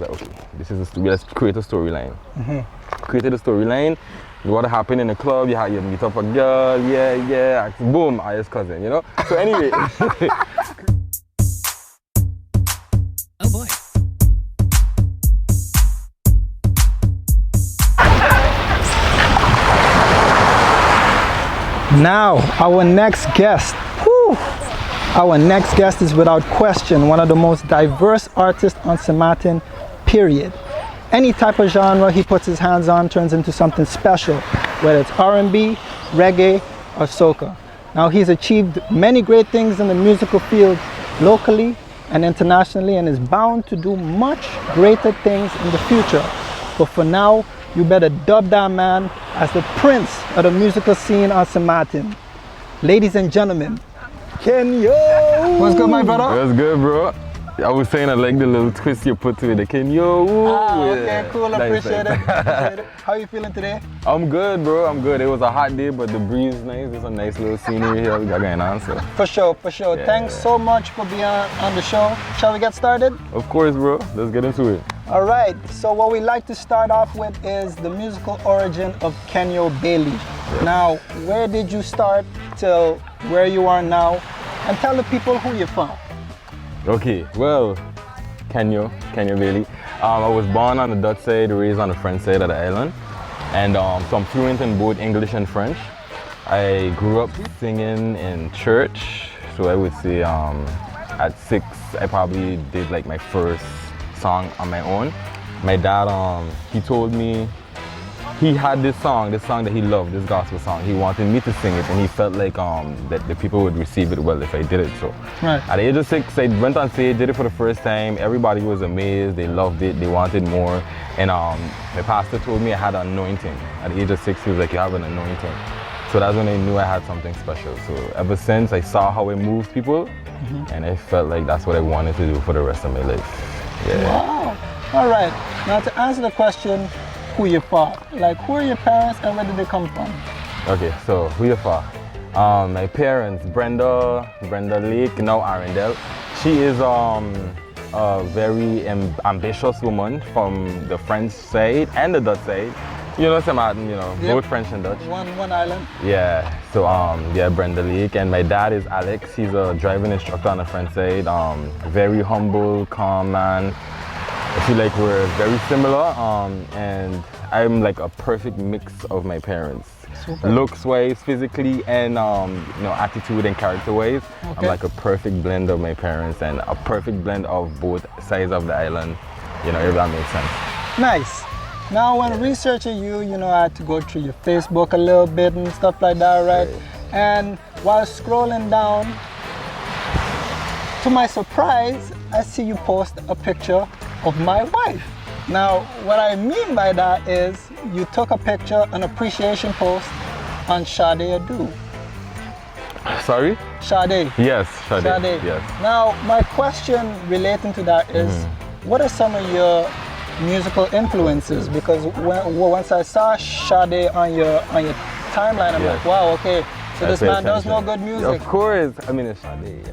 like, okay, let's create a storyline. Created a storyline. What happened in the club? You meet up a girl, yeah, boom, I his cousin, you know. So anyway. Oh boy. Now, our next guest. Whew. Our next guest is without question one of the most diverse artists on Sittin, period. Any type of genre he puts his hands on turns into something special, whether it's R&B, reggae, or soca. Now, he's achieved many great things in the musical field locally and internationally, and is bound to do much greater things in the future. But for now, you better dub that man as the prince of the musical scene on Sittin. Ladies and gentlemen, Kenyo! What's good, my brother? That's good, bro. I was saying I like the little twist you put to it, the Kenyo. Okay, cool, Nice, appreciate nice. it. Appreciate it. How you feeling today? I'm good, bro. I'm good. It was a hot day, but the breeze is nice. There's a nice little scenery here we got going on. So. For sure, for sure. Yeah. Thanks so much for being on the show. Shall we get started? Of course, bro. Let's get into it. All right, so what we like to start off with is the musical origin of Kenyo Baly. Yeah. Now, where did you start till where you are now? And tell the people who you're from. Okay, well, Kenyo Baly. I was born on the Dutch side, raised on the French side of the island. And so I'm fluent in both English and French. I grew up singing in church. So I would say at 6, I probably did like my first song on my own. My dad, he told me he had this song that he loved, this gospel song. He wanted me to sing it, and he felt like that the people would receive it well if I did it. So Right. at the age of 6, I went on stage, did it for the first time. Everybody was amazed, they loved it, they wanted more. And my pastor told me I had an anointing. At the age of 6, he was like, you have an anointing. So that's when I knew I had something special. So ever since, I saw how it moved people, and I felt like that's what I wanted to do for the rest of my life. Yeah. Wow. All right, now to answer the question, who you for? Like, who are your parents and where did they come from? Okay, so who you for? My parents, Brenda Lake, now Arundel. She is a very ambitious woman from the French side and the Dutch side. You know, Yep. both French and Dutch. One island. Yeah, so yeah, Brenda Lake, and my dad is Alex. He's a driving instructor on the French side. Very humble, calm man. I feel like we're very similar, and I'm like a perfect mix of my parents. Super. Looks wise, physically, and attitude and character wise. Okay. I'm like a perfect blend of my parents and a perfect blend of both sides of the island. You know, if that makes sense. Nice. Now, when researching you, I had to go through your Facebook a little bit and stuff like that, right? And while scrolling down, to my surprise, I see you post a picture of my wife. Now, what I mean by that is you took a picture, an appreciation post on Sade Adu. Sorry? Sade. Yes, Sade. Sade. Yes. Now, my question relating to that is, what are some of your musical influences? Because once I saw Sade on your timeline, I'm like, wow, okay, so this man does know good music. Of course. I mean, it's Sade.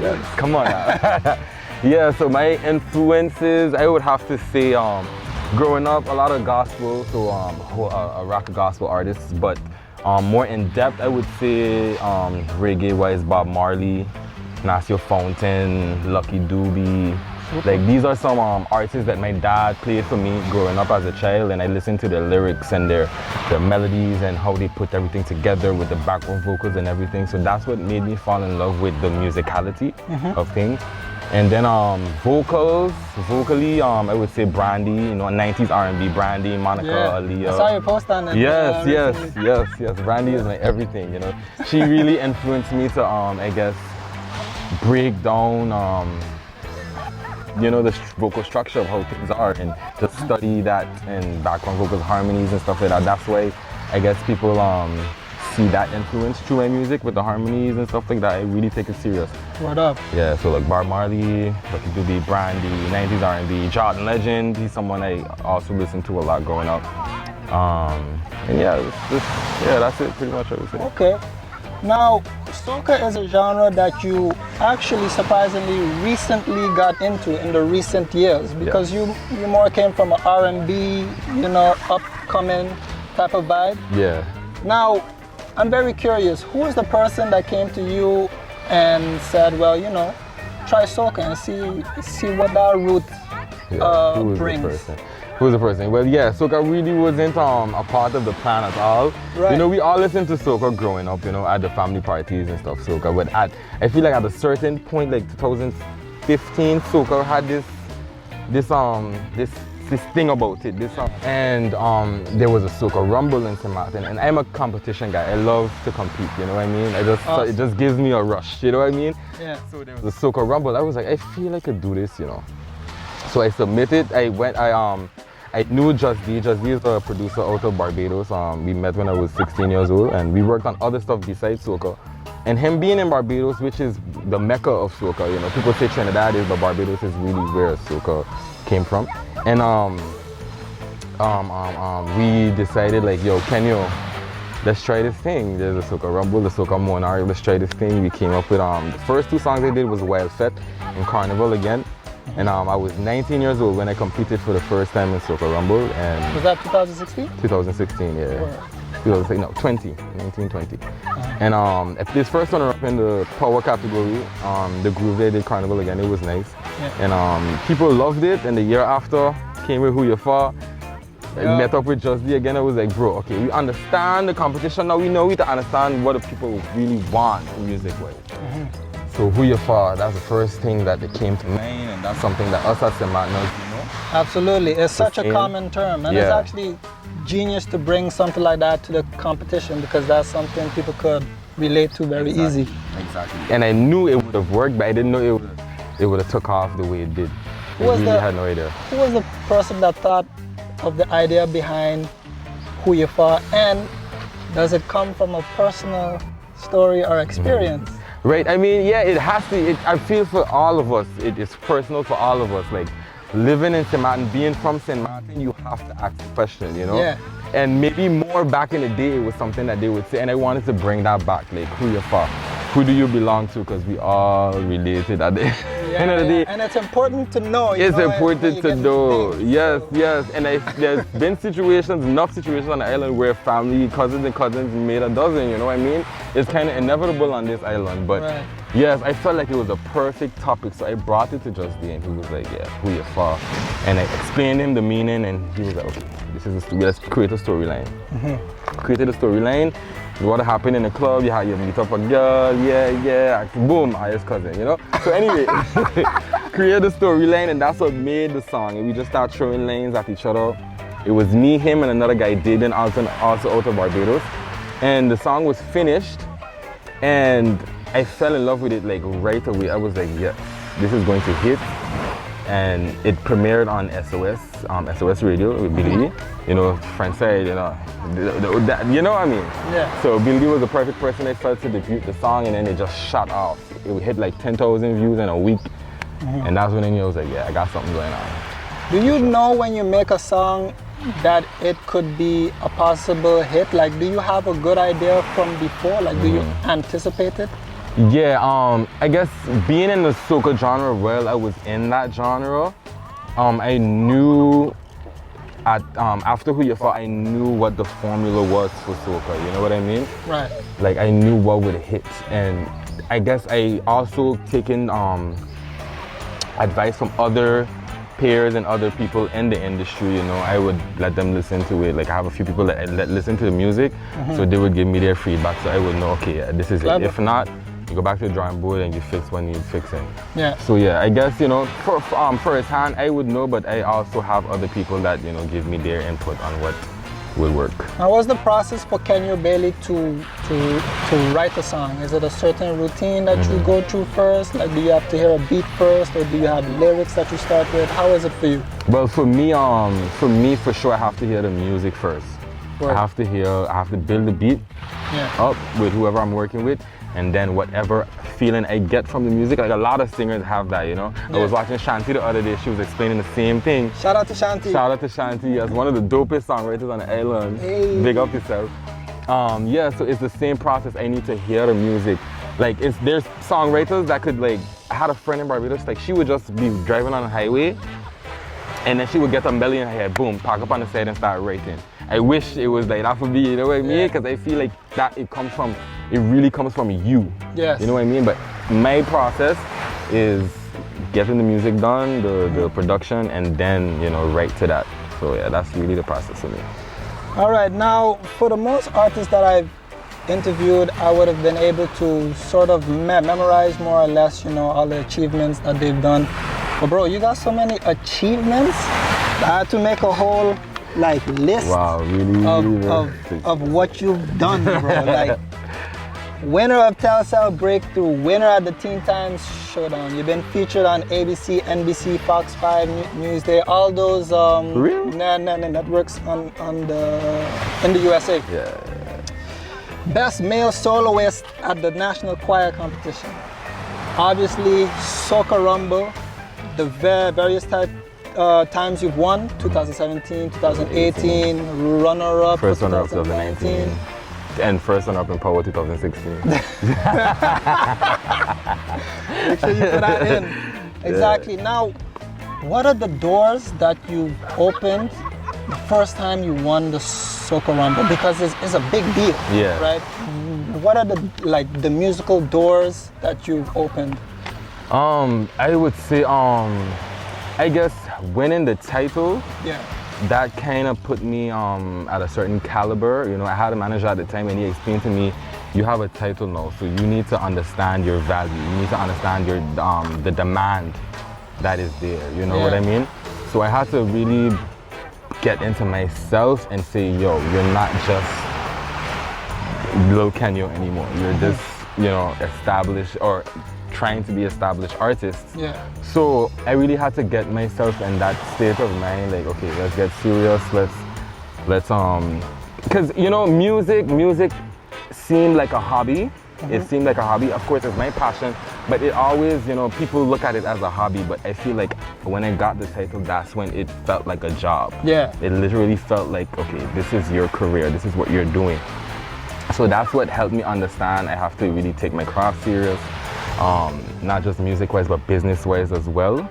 Yeah. Come on now. Yeah, so my influences, I would have to say, growing up, a lot of gospel, so a rock gospel artists, but more in depth, I would say reggae-wise, Bob Marley, Nasio Fountain, Lucky Dube. Like, these are some artists that my dad played for me growing up as a child, and I listened to their lyrics and their melodies and how they put everything together with the background vocals and everything. So that's what made me fall in love with the musicality of things. And then vocally, I would say Brandy, 90s R&B, Brandy, Monica, Aaliyah. I saw your post on it. Yes. Brandy is my everything, She really influenced me to, I guess, break down, the vocal structure of how things are, and to study that and background vocals, harmonies and stuff like that. That's why I guess people see that influence through my music with the harmonies and stuff like that. I really take it serious. What up? Yeah, so like Bob Marley, Lucky Dube, Brandy, 90s R&B, Jordan Legend. He's someone I also listened to a lot growing up. And yeah, that's it pretty much, I would say. Okay. Now, Soca is a genre that you actually surprisingly recently got into in the recent years because you more came from an R&B, you know, upcoming type of vibe. Yeah. Now, I'm very curious, who was the person that came to you and said, well, you know, try soca and see what that route Who was brings? the person? Who was the person? Well, yeah, soca really wasn't a part of the plan at all. Right. You know, we all listened to soca growing up, you know, at the family parties and stuff, soca. But I feel like at a certain point, like 2015, soca had this thing about it, and there was a soca rumble in St. Martin, and I'm a competition guy. I love to compete, you know what I mean? It just gives me a rush, you know what I mean? Yeah. So there was a soca rumble. I was like, I feel like I could do this, you know. So I submitted. I knew Just D. Just D is a producer out of Barbados. We met when I was 16 years old, and we worked on other stuff besides soca. And him being in Barbados, which is the mecca of soca, you know, people say Trinidad is, but Barbados is really where soca came from. And we decided, like, yo, Kenyo, let's try this thing. There's a soca rumble, the soca monarch. Let's try this thing. We came up with the first 2 songs I did was Wild Fete and Carnival again. And I was 19 years old when I competed for the first time in Soca Rumble. And was that 2016? 2016, yeah. 1920. And I placed first runner up in the power category. The groove they did Carnival again, it was nice. Yeah. And people loved it. And the year after, came with Who You For. I met up with Just D again. I was like, bro, okay, we understand the competition now. We know we to understand what the people really want music-wise. So Who You For, that's the first thing that came to mind, and that's something that us as St. Martin, you know. Absolutely, it's such a common term, and it's actually genius to bring something like that to the competition because that's something people could relate to very easy. Exactly. And I knew it would have worked, but I didn't know it would have took off the way it did. I really had no idea. Who was the person that thought of the idea behind Who You For, and does it come from a personal story or experience? Right, I mean, yeah, it has to. I feel for all of us, it is personal for all of us. Like, living in St. Martin, being from St. Martin, you have to ask the question, you know? Yeah. And maybe more back in the day, it was something that they would say, and I wanted to bring that back, like, who you for? Who do you belong to? Because we all related at the end of the day. And it's important to know. It's important to know. Yes. And there's been enough situations on the island where family, cousins and cousins made a dozen, you know what I mean? It's kind of inevitable on this island, but yes, I felt like it was a perfect topic, so I brought it to Just D, and he was like, yeah, who you for? And I explained him the meaning, and he was like, okay, this is let's create a storyline. Created a storyline. What happened in the club, you meet up a girl, boom, highest cousin, you know? So anyway, created a storyline, and that's what made the song. And we just started throwing lines at each other. It was me, him, and another guy, Daden, also out of Barbados. And the song was finished, and I fell in love with it like right away. I was like, yes, this is going to hit. And it premiered on SOS Radio with Billy. You know, friend said, you know, you know what I mean? Yeah. So Billy was the perfect person I felt to debut the song, and then it just shot off. It hit like 10,000 views in a week. And that's when I knew I was like, yeah, I got something going on. Do you know when you make a song that it could be a possible hit? Like, do you have a good idea from before? Like, do you anticipate it? Yeah, I guess being in the soca genre, well, I was in that genre. I knew after Who You For, I knew what the formula was for soca, you know what I mean? Right. Like, I knew what would hit, and I guess I also taken advice from other peers and other people in the industry, you know. I would let them listen to it. Like, I have a few people that listen to the music, so they would give me their feedback, so I would know, okay, yeah, this is it. If not, you go back to the drawing board and you fix what needs fixing. Yeah. So yeah, I guess, you know, first hand, I would know, but I also have other people that, you know, give me their input on what will work. Now, what's the process for Kenyo Baly to write a song? Is it a certain routine that you go through first? Like, do you have to hear a beat first, or do you have lyrics that you start with? How is it for you? Well, for me, for sure, I have to hear the music first. I have to build the beat up with whoever I'm working with, and then whatever feeling I get from the music. Like, a lot of singers have that, you know. I was watching Shanti the other day, she was explaining the same thing. Shout out to Shanti. Shout out to Shanti, yes, one of the dopest songwriters on the island. Hey. Big up yourself. Yeah, so it's the same process. I need to hear the music Like there's songwriters that could like, I had a friend in Barbados, like she would just be driving on the highway and then she would get a melody in her head, boom, park up on the side and start writing. I wish it was like that for me, you know what I mean? Because I feel like that it really comes from you. Yes. You know what I mean? But my process is getting the music done, the production, and then, you know, write to that. So yeah, that's really the process for me. All right, now for the most artists that I've interviewed, I would have been able to sort of memorize more or less, you know, all the achievements that they've done. But bro, you got so many achievements. I had to make a whole like list of what you've done, bro. Like winner of Telcel Breakthrough, winner at the Teen Times Showdown. You've been featured on ABC, NBC, Fox 5, Newsday, all those networks in the USA. Yeah. Best male soloist at the National Choir Competition. Obviously, Soca Rumble, the various times you've won, 2017, 2018, runner-up for First runner-up 2019. And first runner-up in Power 2016. Make sure you put that in. Exactly. Now, what are the doors that you've opened the first time you won the Soca Rumble? Because it's a big deal, Yeah. right? What are the musical doors that you've opened? I would say, I guess winning the title, Yeah. that kind of put me at a certain caliber. You know, I had a manager at the time and he explained to me, you have a title now, so you need to understand your value. You need to understand your the demand that is there. You know what I mean? So I had to really get into myself and say, yo, you're not just Lil Kenyo anymore. You're this, you know, established or trying to be established artists. Yeah. So I really had to get myself in that state of mind, like, okay, let's get serious, let's because you know, music seemed like a hobby. It seemed like a hobby. Of course, it's my passion, but it always, you know, people look at it as a hobby, but I feel like when I got the title, that's when it felt like a job. Yeah. It literally felt like, okay, this is your career, this is what you're doing. So that's what helped me understand I have to really take my craft serious. Not just music-wise, but business-wise as well.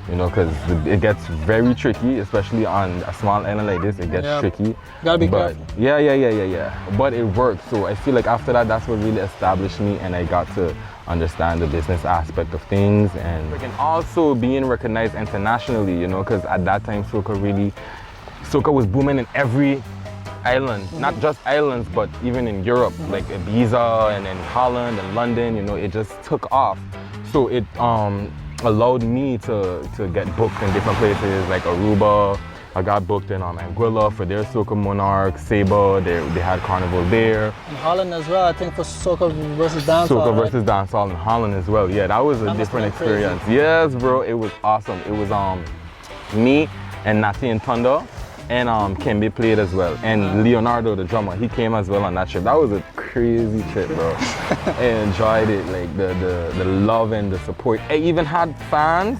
You know, because it gets very tricky, especially on a small island like this. It gets tricky. Gotta be careful. Yeah. But it worked. So I feel like after that, that's what really established me, and I got to understand the business aspect of things, and also being recognized internationally. You know, because at that time, Soca was booming in every island, not just islands, but even in Europe, like Ibiza and in Holland and London. You know, it just took off. So it allowed me to get booked in different places like Aruba. I got booked in Anguilla for their Soca Monarch, Saba, they had Carnival there. In Holland as well, I think for Soca versus Dancehall. Soca versus Dancehall in Holland as well. Yeah, that was a different experience. Crazy. Yes, bro, it was awesome. It was me and Natty and Thunder, and Kimby played as well. And Leonardo, the drummer, he came as well on that trip. That was a crazy trip, bro. I enjoyed it, like the love and the support. I even had fans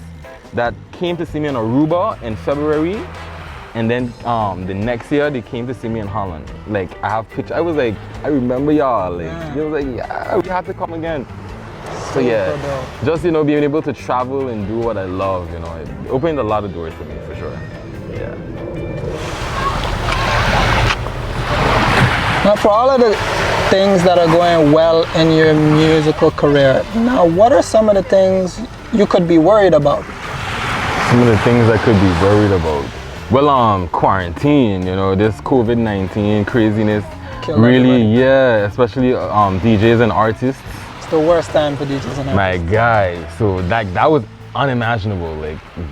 that came to see me in Aruba in February, and then the next year they came to see me in Holland. Like, I have pictures. I was like, I remember y'all. Like, it was like, yeah, we have to come again. So yeah, just, you know, being able to travel and do what I love, you know, it opened a lot of doors for me, for sure. Yeah. Now, for all of the things that are going well in your musical career, now what are some of the things you could be worried about? Some of the things I could be worried about. Well, quarantine, you know, this COVID-19 craziness. Killed really, everybody. yeah, especially DJs and artists. It's the worst time for DJs and artists. My guy, so that was unimaginable.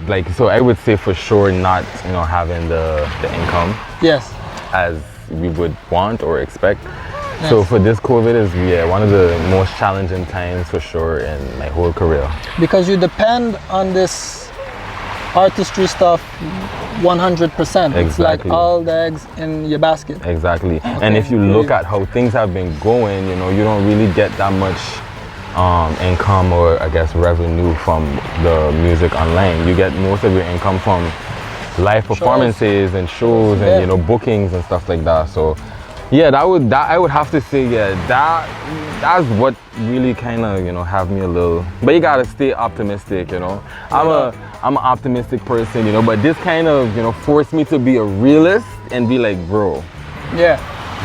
Like, so I would say for sure not, you know, having the income. Yes. As we would want or expect. Yes. So for this COVID is one of the most challenging times for sure in my whole career. Because you depend on this artistry stuff 100%. It's like Exactly. all the eggs in your basket. Exactly. And if you look at how things have been going, you know, you don't really get that much income or I guess revenue from the music online. You get most of your income from live performances and shows and, you know, bookings and stuff like that. So Yeah, that I would have to say, yeah, that's what really kind of, you know, have me a little. But you gotta stay optimistic, you know. I'm an optimistic person, you know, but this kind of, you know, forced me to be a realist and be like, bro, Yeah.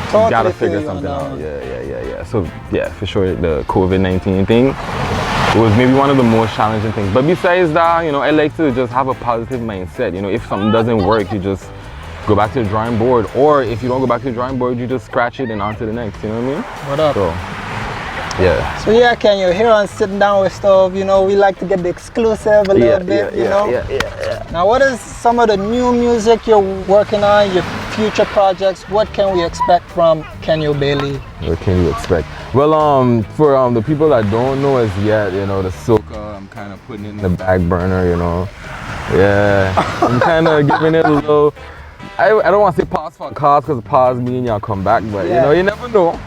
Totally you gotta feel figure you on something that out. one. Yeah. So yeah, for sure, the COVID-19 thing was maybe one of the most challenging things. But besides that, you know, I like to just have a positive mindset. You know, if something doesn't work, you just go back to the drawing board, or if you don't go back to the drawing board, you just scratch it and on to the next, you know what I mean? What up? So, yeah. So yeah, Kenyo, here on Sitting Down with Stov, you know, we like to get the exclusive a little bit, you know? Yeah. Now, what is some of the new music you're working on, your future projects? What can we expect from Kenyo Baly? What can you expect? Well, for the people that don't know us yet, you know, the Soca, I'm kind of putting it in the back burner, you know? Yeah, I'm kind of giving it a little, I don't want to say pause for a cause, because pause mean y'all come back, but you know, you never know.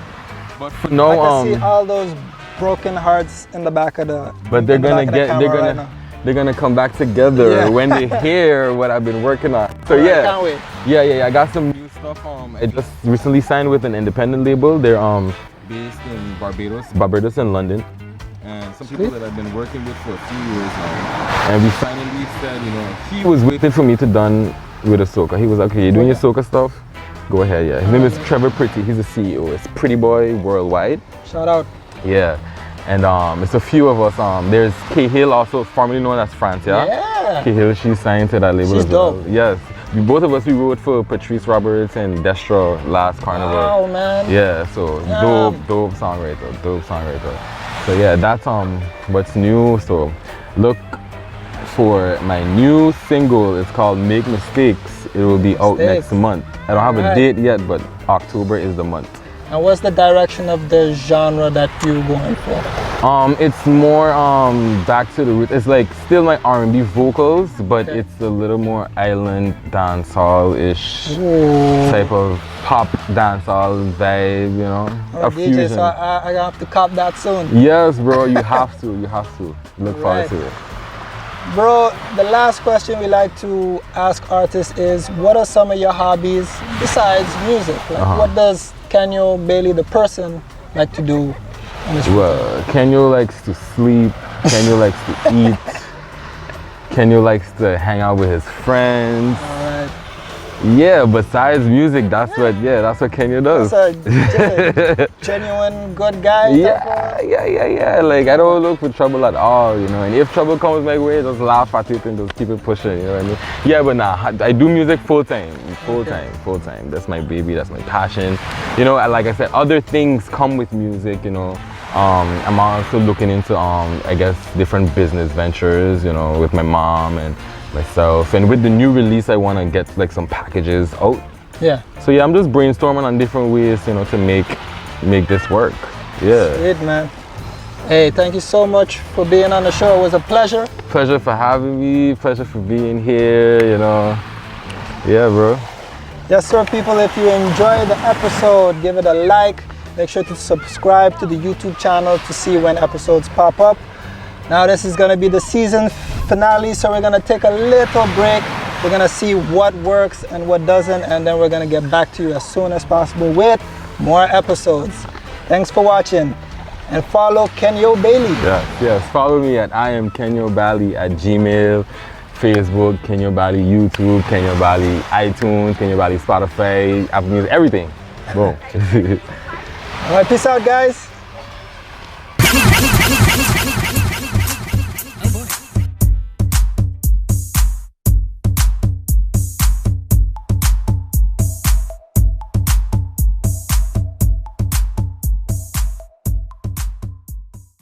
But for now, I can see all those broken hearts in the back of the. but they're in the gonna back of the get, camera they're gonna come back together Yeah. when they hear what I've been working on. So Alright, yeah, can't wait. yeah, I got some new stuff. I just recently signed with an independent label. They're based in Barbados and London. And some people that I've been working with for a few years now. And we finally said, you know, he was waiting for me to done with a Soca. He was like, okay, you're doing your Soca stuff? Go ahead, yeah. His name is Trevor Pretty. He's the CEO. It's Pretty Boy Worldwide. Shout out. Yeah. And it's a few of us. There's Kay Hill, also formerly known as Francia. Yeah. Kay Hill, she's signed to that label She's as well. dope. Yes. Both of us, we wrote for Patrice Roberts and Destra last carnival. Wow, man. Yeah, so dope songwriter. So yeah, that's what's new. So look for my new single. It's called Make Mistakes. It will be out next month. I don't have a date yet, but October is the month. And what's the direction of the genre that you're going for? It's more back to the roots. It's like still my R&B vocals, but it's a little more island dancehall-ish type of pop dancehall vibe, you know. A DJ, so I have to cop that soon. Yes, bro, you have to. Look forward to it. Bro, the last question we like to ask artists is, what are some of your hobbies besides music? Like, what does Kenyo Baly, the person, like to do? Well, Kenyo likes to sleep. Kenyo likes to eat. Kenyo likes to hang out with his friends. Alright. Yeah, besides music, that's what Kenyo does. That's a genuine good guy. Yeah. Like, I don't look for trouble at all, you know. And if trouble comes my way, just laugh at it and just keep it pushing, you know what I mean? Yeah, but nah, I do music full time. That's my baby, that's my passion. You know, like I said, other things come with music, you know. I'm also looking into, I guess, different business ventures, you know, with my mom and myself. And with the new release, I want to get like some packages out. Yeah. So yeah, I'm just brainstorming on different ways, you know, to make this work. Yeah. Sweet, man. Hey, thank you so much for being on the show. It was a pleasure. Pleasure for having me. Pleasure for being here, you know. Yeah, bro. Yes, sir, people. If you enjoyed the episode, give it a like. Make sure to subscribe to the YouTube channel to see when episodes pop up. Now this is going to be the season finale, so we're going to take a little break. We're going to see what works and what doesn't, and then we're going to get back to you as soon as possible with more episodes. Thanks for watching, and follow Kenyo Baly. Yes. Follow me at I am Kenyo Baly at Gmail, Facebook, Kenyo Baly, YouTube, Kenyo Baly, iTunes, Kenyo Baly, Spotify, Apple Music, everything. Boom. All right, peace out, guys.